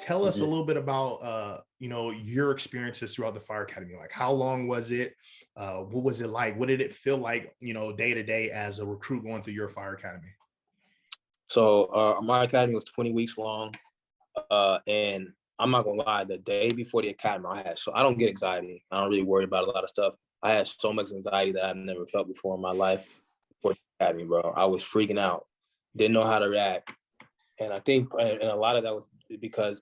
tell us a little bit about your experiences throughout the fire academy. Like, how long was it? What was it like? What did it feel like, day to day as a recruit going through your fire academy? So my academy was 20 weeks long, and I'm not gonna lie, the day before the academy, I don't get anxiety. I don't really worry about a lot of stuff. I had so much anxiety that I've never felt before in my life before the academy, bro. I was freaking out, didn't know how to react, and I think, and a lot of that was because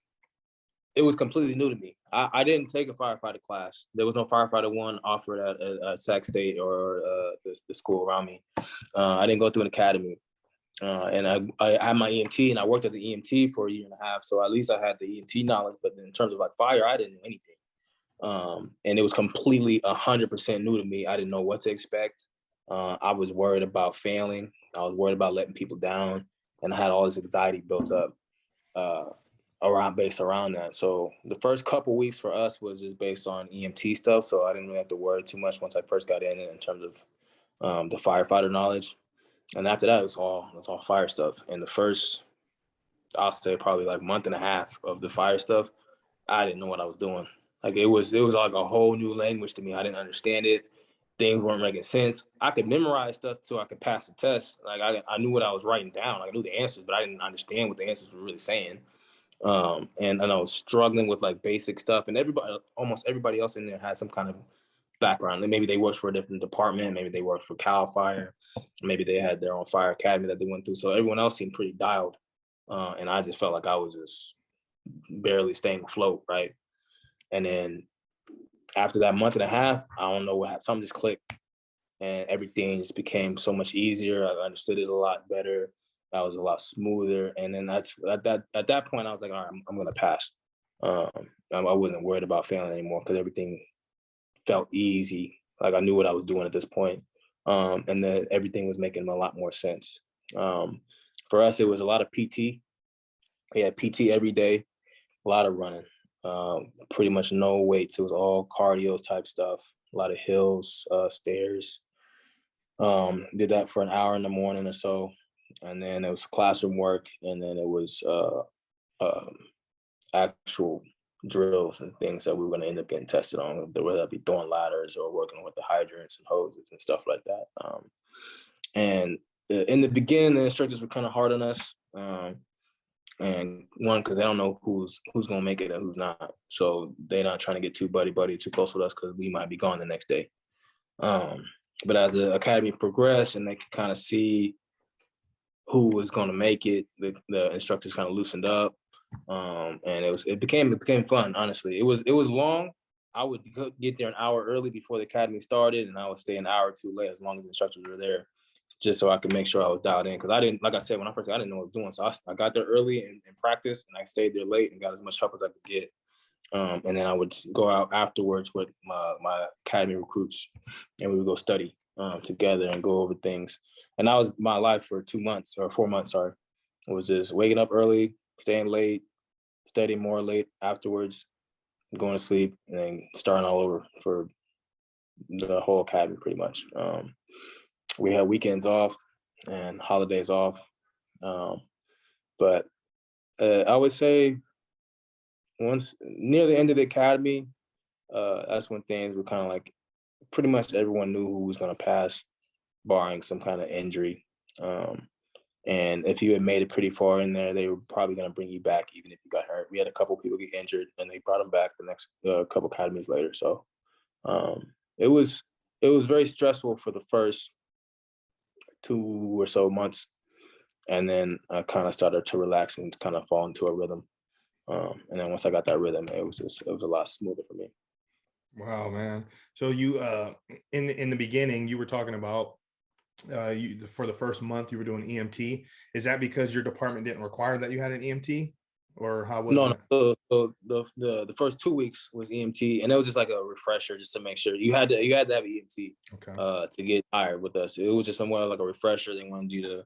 it was completely new to me. I didn't take a firefighter class. There was no firefighter one offered at Sac State or the school around me. I didn't go through an academy. And I had my EMT, and I worked as an EMT for a year and a half. So at least I had the EMT knowledge, but in terms of like fire, I didn't know anything. And it was completely 100% new to me. I didn't know what to expect. I was worried about failing. I was worried about letting people down, and I had all this anxiety built up based around that. So the first couple weeks for us was just based on EMT stuff. So I didn't really have to worry too much once I first got in terms of the firefighter knowledge. And after that, it's all fire stuff. And the first, I'll say probably like month and a half of the fire stuff, I didn't know what I was doing. Like it was like a whole new language to me. I didn't understand it. Things weren't making sense. I could memorize stuff so I could pass the test. Like I knew what I was writing down. Like I knew the answers, but I didn't understand what the answers were really saying. And I was struggling with like basic stuff. And almost everybody else in there had some kind of background. And maybe they worked for a different department. Maybe they worked for Cal Fire. Maybe they had their own fire academy that they went through. So everyone else seemed pretty dialed. And I just felt like I was just barely staying afloat, right? And then after that month and a half, I don't know what happened. Something just clicked, and everything just became so much easier. I understood it a lot better. I was a lot smoother. And then at that point, I was like, all right, I'm gonna pass. I wasn't worried about failing anymore because everything felt easy. Like I knew what I was doing at this point. And then everything was making a lot more sense. For us, it was a lot of PT. We had PT every day, a lot of running, pretty much no weights. It was all cardio type stuff, a lot of hills, stairs. Did that for an hour in the morning or so. And then it was classroom work. And then it was actual drills and things that we were going to end up getting tested on, whether that be throwing ladders or working with the hydrants and hoses and stuff like that. And in the beginning, the instructors were kind of hard on us. And one, because they don't know who's going to make it and who's not. So they're not trying to get too buddy too close with us because we might be gone the next day. But as the academy progressed and they could kind of see who was going to make it, the instructors kind of loosened up. And it became fun. Honestly, it was long. I would get there an hour early before the academy started, and I would stay an hour or two late as long as the instructors were there, just so I could make sure I was dialed in. Because I didn't, like I said, when I first got, I didn't know what I was doing. So I got there early and practiced, and I stayed there late and got as much help as I could get. And then I would go out afterwards with my academy recruits, and we would go study together and go over things. And that was my life for 2 months or 4 months. Sorry, it was just waking up early, staying late, studying more late afterwards, going to sleep, and then starting all over for the whole academy pretty much. We had weekends off and holidays off. But I would say once near the end of the academy, that's when things were kind of like pretty much everyone knew who was going to pass, barring some kind of injury. And if you had made it pretty far in there, they were probably going to bring you back even if you got hurt. We had a couple people get injured, and they brought them back the next couple academies later. So it was very stressful for the first 2 or so months, and then I kind of started to relax and kind of fall into a rhythm. And then once I got that rhythm, it was a lot smoother for me. Wow, man. So you in the beginning, you were talking about for the first month you were doing EMT. Is that because your department didn't require that you had an EMT, or how was No, that? no. So the first 2 weeks was EMT, and it was just like a refresher, just to make sure you had to have EMT Okay. to get hired with us. It was just somewhat like a refresher. They wanted you to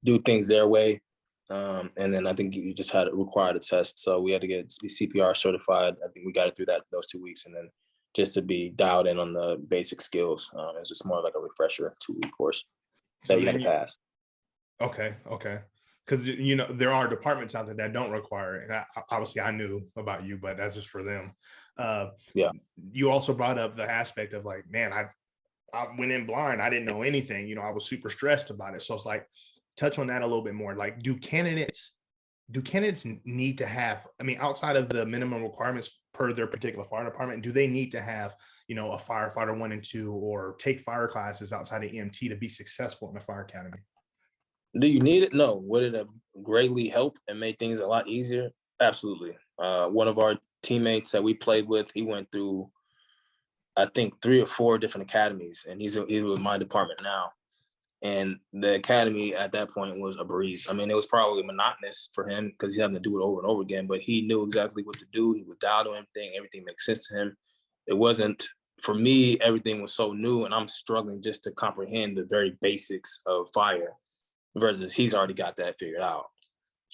do things their way, and then I think you just had to require a test. So we had to be CPR certified. I think we got it through those 2 weeks, and then just to be dialed in on the basic skills. It was just more like a refresher 2-week course that So you had then to pass. okay. because you know there are departments out there that don't require it, and obviously I knew about you, but that's just for them. Uh, Yeah. you also brought up the aspect of like, man, I went in blind. I didn't know anything. You know, I was super stressed about it. So it's like, touch on that a little bit more. Like, do candidates need to have, I mean, outside of the minimum requirements per their particular fire department, do they need to have, you know, a firefighter 1 and 2 or take fire classes outside of EMT to be successful in the fire academy? Do you need it? No. Would it have greatly helped and made things a lot easier? Absolutely. One of our teammates that we played with, he went through, I think, 3 or 4 different academies, and he's with my department now. And the academy at that point was a breeze. I mean, it was probably monotonous for him because he having to do it over and over again, but he knew exactly what to do. He was dialed on everything. Everything makes sense to him. It wasn't, for me, everything was so new, and I'm struggling just to comprehend the very basics of fire versus he's already got that figured out.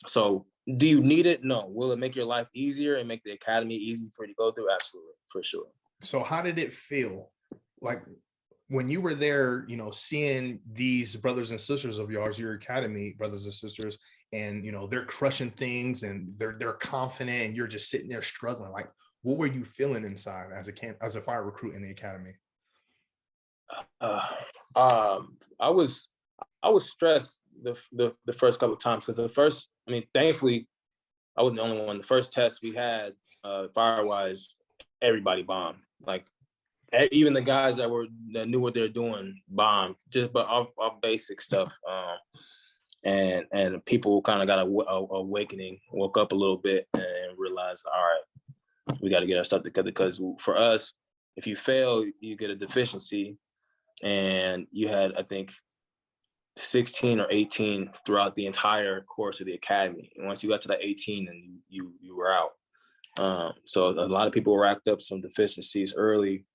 So do you need it? No. Will it make your life easier and make the academy easy for you to go through? Absolutely, for sure. So how did it feel like when you were there, you know, seeing these brothers and sisters of yours, your academy brothers and sisters, and you know, they're crushing things and they're confident and you're just sitting there struggling. Like, what were you feeling inside as a fire recruit in the academy? Uh, I was stressed the first couple of times because the first, I mean, thankfully I wasn't the only one. The first test we had, fire-wise, everybody bombed. Like even the guys that knew what they were doing bombed, just but off basic stuff. And people kind of got a awakening, woke up a little bit, and realized, all right, we got to get our stuff together because for us, if you fail, you get a deficiency, and you had, I think, 16 or 18 throughout the entire course of the academy. And once you got to that 18, and you were out. So a lot of people racked up some deficiencies early,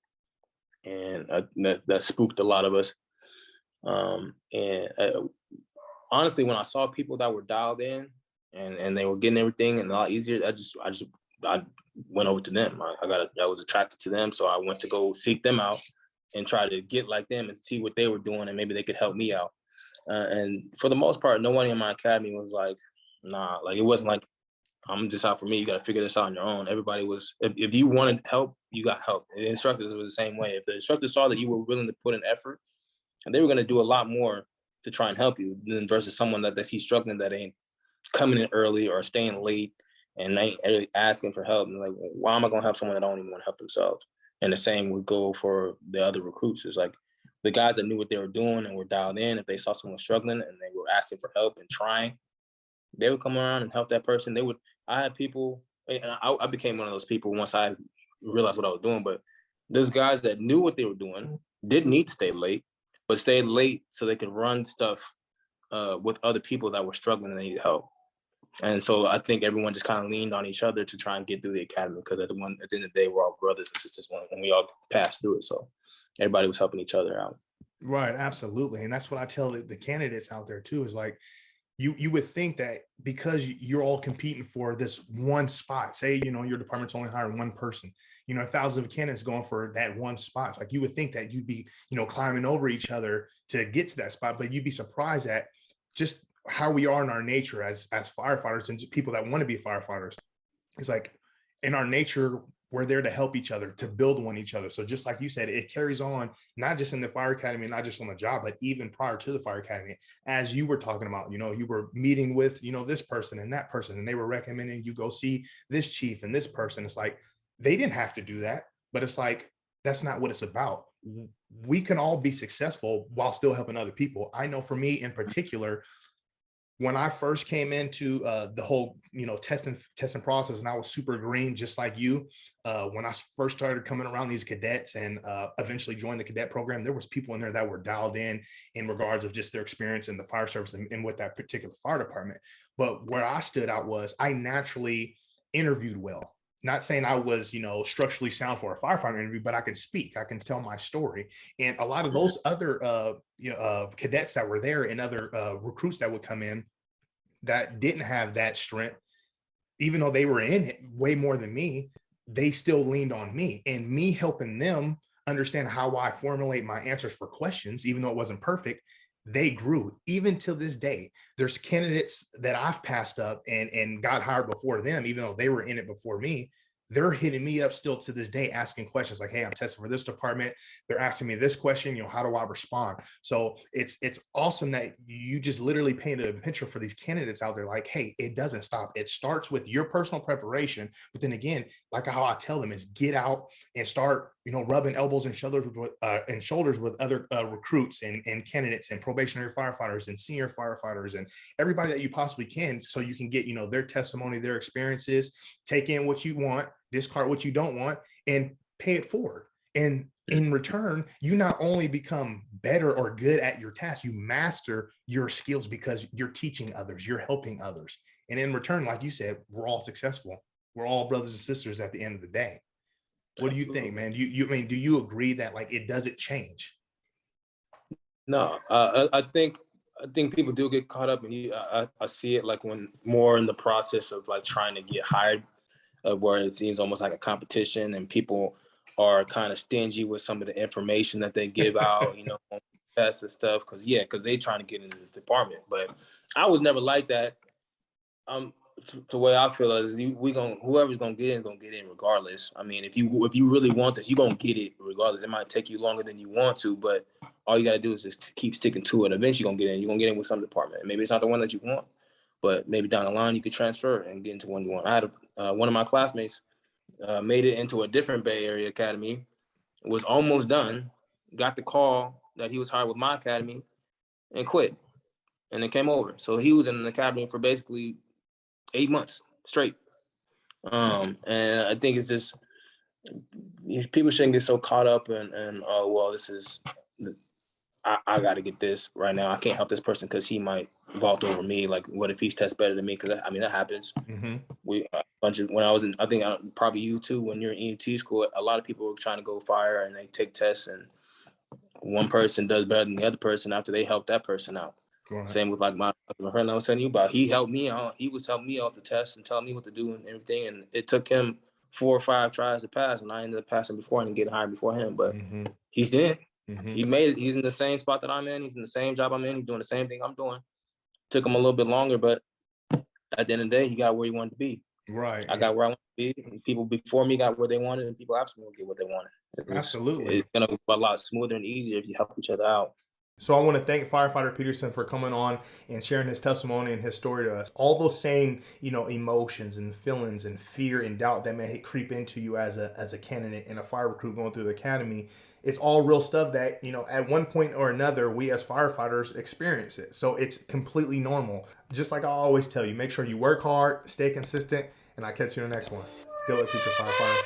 and that spooked a lot of us. And honestly, when I saw people that were dialed in and they were getting everything and a lot easier, I went over to them. I was attracted to them, so I went to go seek them out and try to get like them and see what they were doing, and maybe they could help me out. And for the most part, nobody in my academy was like, nah, like it wasn't like, I'm just out for me. You got to figure this out on your own. Everybody was, if you wanted help, you got help. The instructors was the same way. If the instructors saw that you were willing to put in effort, and they were going to do a lot more to try and help you than versus someone that he's struggling, that ain't coming in early or staying late and ain't really asking for help. And like, why am I going to help someone that don't even want to help themselves? And the same would go for the other recruits. It's like the guys that knew what they were doing and were dialed in, if they saw someone struggling and they were asking for help and trying, they would come around and help that person. I had people, and I became one of those people once I realized what I was doing, but there's guys that knew what they were doing, didn't need to stay late, but stayed late so they could run stuff with other people that were struggling and they needed help. And so I think everyone just kind of leaned on each other to try and get through the academy, because at the end of the day, we're all brothers and sisters when we all passed through it. So everybody was helping each other out. Right, absolutely. And that's what I tell the candidates out there too, is like, you would think that because you're all competing for this one spot, say, you know, your department's only hiring one person, you know, thousands of candidates going for that one spot. Like, you would think that you'd be, you know, climbing over each other to get to that spot, but you'd be surprised at just how we are in our nature as firefighters and just people that want to be firefighters. It's like, in our nature, we're there to help each other, to build on each other. So just like you said, it carries on, not just in the fire academy, not just on the job, but even prior to the fire academy. As you were talking about, you know, you were meeting with, you know, this person and that person, and they were recommending you go see this chief and this person. It's like, they didn't have to do that, but it's like, that's not what it's about. We can all be successful while still helping other people. I know for me in particular, when I first came into the whole, you know, testing process, and I was super green, just like you. When I first started coming around these cadets and eventually joined the cadet program, there was people in there that were dialed in regards of just their experience in the fire service and with that particular fire department. But where I stood out was I naturally interviewed well. Not saying I was, you know, structurally sound for a firefighter interview, but I can speak, I can tell my story. And a lot of those other cadets that were there and other recruits that would come in that didn't have that strength, even though they were in it way more than me, they still leaned on me, and me helping them understand how I formulate my answers for questions, even though it wasn't perfect. they grew. Even till this day, there's candidates that I've passed up and got hired before them, even though they were in it before me. They're hitting me up still to this day, asking questions like, hey, I'm testing for this department. They're asking me this question, how do I respond? So it's awesome that you just literally painted a picture for these candidates out there. Like, hey, it doesn't stop. It starts with your personal preparation. But then again, like how I tell them, is get out and start, rubbing elbows and shoulders with other recruits and candidates and probationary firefighters and senior firefighters and everybody that you possibly can, so you can get, their testimony, their experiences, take in what you want, discard what you don't want, and pay it forward. And in return, you not only become better or good at your task, you master your skills because you're teaching others, you're helping others. And in return, like you said, we're all successful. We're all brothers and sisters at the end of the day. What do you think, man? Do you agree that like it doesn't change? No, I think people do get caught up, and I see it like when more in the process of like trying to get hired, where it seems almost like a competition, and people are kind of stingy with some of the information that they give out, on tests and stuff, because they trying to get into this department. But I was never like that. The way I feel is whoever's gonna get in is gonna get in regardless. I mean, if you really want this, you're gonna get it regardless. It might take you longer than you want to, but all you gotta do is just keep sticking to it. Eventually, you're gonna get in. You're gonna get in with some department. Maybe it's not the one that you want, but maybe down the line you could transfer and get into one you want. I had one of my classmates made it into a different Bay Area academy, was almost done, got the call that he was hired with my academy, and quit, and then came over. So he was in an academy for basically 8 months straight. And I think it's just people shouldn't get so caught up in oh well, this is I got to get this right now. I can't help this person because he might vault over me. Like, what if he's test better than me? Because I mean that happens. Mm-hmm. When I was in, I think probably you too. When you're in EMT school, a lot of people are trying to go fire and they take tests, and one person does better than the other person after they help that person out. Right. Same with like my friend I was telling you about. He helped me out. He was helping me off the test and telling me what to do and everything. And it took him 4 or 5 tries to pass, and I ended up passing before and getting hired before him. But he's in. He made it. He's in the same spot that I'm in. He's in the same job I'm in. He's doing the same thing I'm doing. Took him a little bit longer, but at the end of the day, he got where he wanted to be. Right. I got where I wanted to be. And people before me got where they wanted, and people after me will get what they wanted. Absolutely. It's going to be a lot smoother and easier if you help each other out. So I want to thank Firefighter Peterson for coming on and sharing his testimony and his story to us. All those same, emotions and feelings and fear and doubt that may creep into you as a candidate and a fire recruit going through the academy. It's all real stuff that, at one point or another, we as firefighters experience it. So it's completely normal. Just like I always tell you, make sure you work hard, stay consistent, and I'll catch you in the next one. Good luck, future firefighter.